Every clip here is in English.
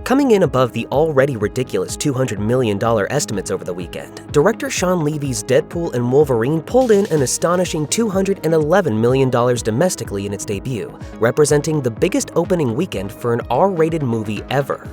Coming in above the already ridiculous $200 million estimates over the weekend, director Sean Levy's Deadpool and Wolverine pulled in an astonishing $211 million domestically in its debut, representing the biggest opening weekend for an R-rated movie ever.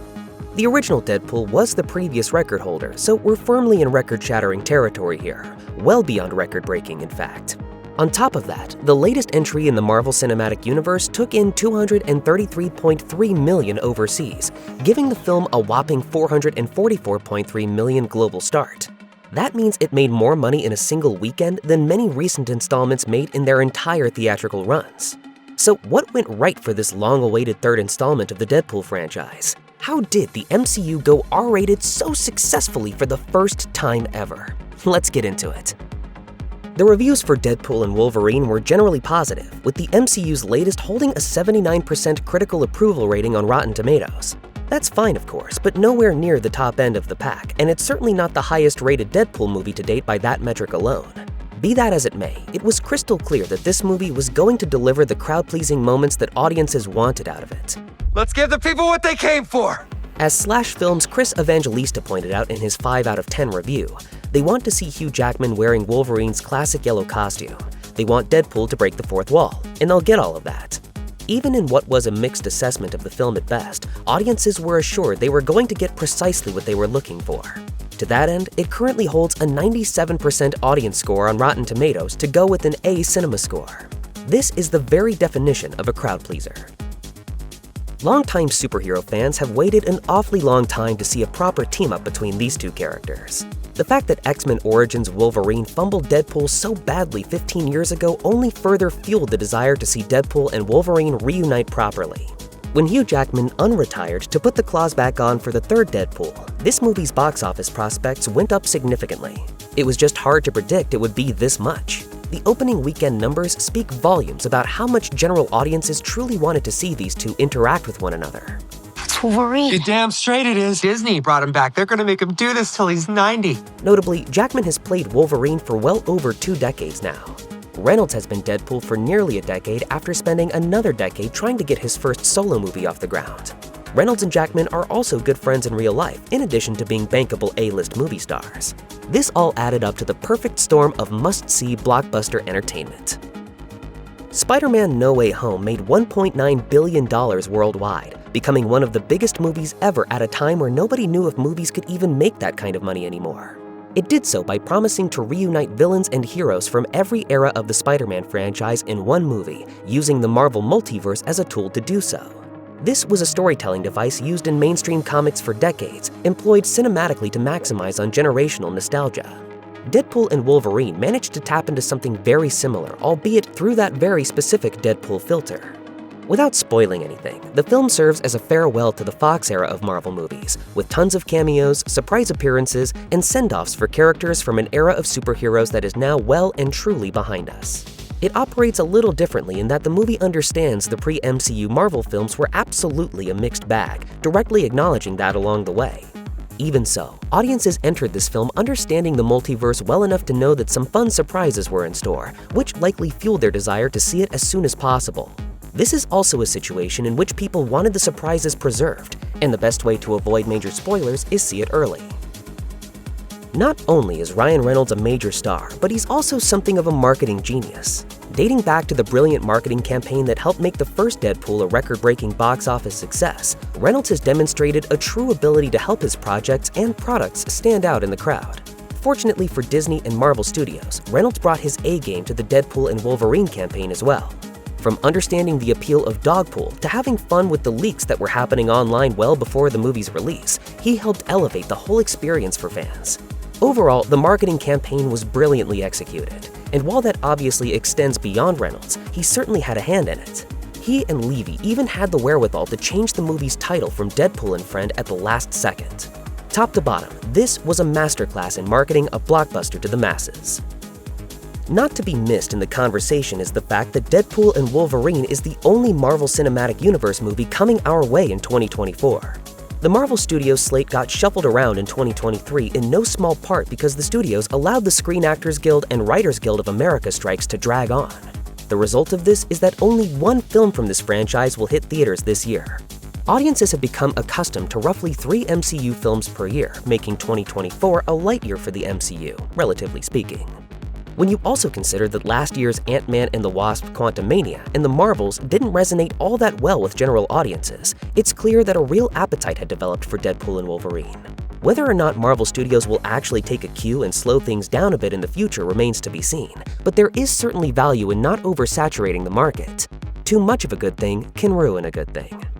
The original Deadpool was the previous record holder, so we're firmly in record-shattering territory here, well beyond record-breaking, in fact. On top of that, the latest entry in the Marvel Cinematic Universe took in $233.3 million overseas, giving the film a whopping $444.3 million global start. That means it made more money in a single weekend than many recent installments made in their entire theatrical runs. So what went right for this long-awaited third installment of the Deadpool franchise? How did the MCU go R-rated so successfully for the first time ever? Let's get into it. The reviews for Deadpool and Wolverine were generally positive, with the MCU's latest holding a 79% critical approval rating on Rotten Tomatoes. That's fine, of course, but nowhere near the top end of the pack, and it's certainly not the highest-rated Deadpool movie to date by that metric alone. Be that as it may, it was crystal clear that this movie was going to deliver the crowd-pleasing moments that audiences wanted out of it. Let's give the people what they came for! As SlashFilm's Chris Evangelista pointed out in his 5 out of 10 review, they want to see Hugh Jackman wearing Wolverine's classic yellow costume. They want Deadpool to break the fourth wall, and they'll get all of that. Even in what was a mixed assessment of the film at best, audiences were assured they were going to get precisely what they were looking for. To that end, it currently holds a 97% audience score on Rotten Tomatoes to go with an A cinema score. This is the very definition of a crowd pleaser. Longtime superhero fans have waited an awfully long time to see a proper team-up between these two characters. The fact that X-Men Origins Wolverine fumbled Deadpool so badly 15 years ago only further fueled the desire to see Deadpool and Wolverine reunite properly. When Hugh Jackman unretired to put the claws back on for the third Deadpool, this movie's box office prospects went up significantly. It was just hard to predict it would be this much. The opening weekend numbers speak volumes about how much general audiences truly wanted to see these two interact with one another. It's Wolverine. You're damn straight it is. Disney brought him back. They're gonna make him do this till he's 90. Notably, Jackman has played Wolverine for well over 2 decades now. Reynolds has been Deadpool for nearly a decade after spending another decade trying to get his first solo movie off the ground. Reynolds and Jackman are also good friends in real life, in addition to being bankable A-list movie stars. This all added up to the perfect storm of must-see blockbuster entertainment. Spider-Man: No Way Home made $1.9 billion worldwide, becoming one of the biggest movies ever at a time where nobody knew if movies could even make that kind of money anymore. It did so by promising to reunite villains and heroes from every era of the Spider-Man franchise in one movie, using the Marvel multiverse as a tool to do so. This was a storytelling device used in mainstream comics for decades, employed cinematically to maximize on generational nostalgia. Deadpool and Wolverine managed to tap into something very similar, albeit through that very specific Deadpool filter. Without spoiling anything, the film serves as a farewell to the Fox era of Marvel movies, with tons of cameos, surprise appearances, and send-offs for characters from an era of superheroes that is now well and truly behind us. It operates a little differently in that the movie understands the pre-MCU Marvel films were absolutely a mixed bag, directly acknowledging that along the way. Even so, audiences entered this film understanding the multiverse well enough to know that some fun surprises were in store, which likely fueled their desire to see it as soon as possible. This is also a situation in which people wanted the surprises preserved, and the best way to avoid major spoilers is see it early. Not only is Ryan Reynolds a major star, but he's also something of a marketing genius. Dating back to the brilliant marketing campaign that helped make the first Deadpool a record-breaking box office success, Reynolds has demonstrated a true ability to help his projects and products stand out in the crowd. Fortunately for Disney and Marvel Studios, Reynolds brought his A-game to the Deadpool and Wolverine campaign as well. From understanding the appeal of Dogpool to having fun with the leaks that were happening online well before the movie's release, he helped elevate the whole experience for fans. Overall, the marketing campaign was brilliantly executed, and while that obviously extends beyond Reynolds, he certainly had a hand in it. He and Levy even had the wherewithal to change the movie's title from Deadpool and Friend at the last second. Top to bottom, this was a masterclass in marketing a blockbuster to the masses. Not to be missed in the conversation is the fact that Deadpool and Wolverine is the only Marvel Cinematic Universe movie coming our way in 2024. The Marvel Studios slate got shuffled around in 2023 in no small part because the studios allowed the Screen Actors Guild and Writers Guild of America strikes to drag on. The result of this is that only one film from this franchise will hit theaters this year. Audiences have become accustomed to roughly 3 MCU films per year, making 2024 a light year for the MCU, relatively speaking. When you also consider that last year's Ant-Man and the Wasp: Quantumania and the Marvels didn't resonate all that well with general audiences, it's clear that a real appetite had developed for Deadpool and Wolverine. Whether or not Marvel Studios will actually take a cue and slow things down a bit in the future remains to be seen, but there is certainly value in not oversaturating the market. Too much of a good thing can ruin a good thing.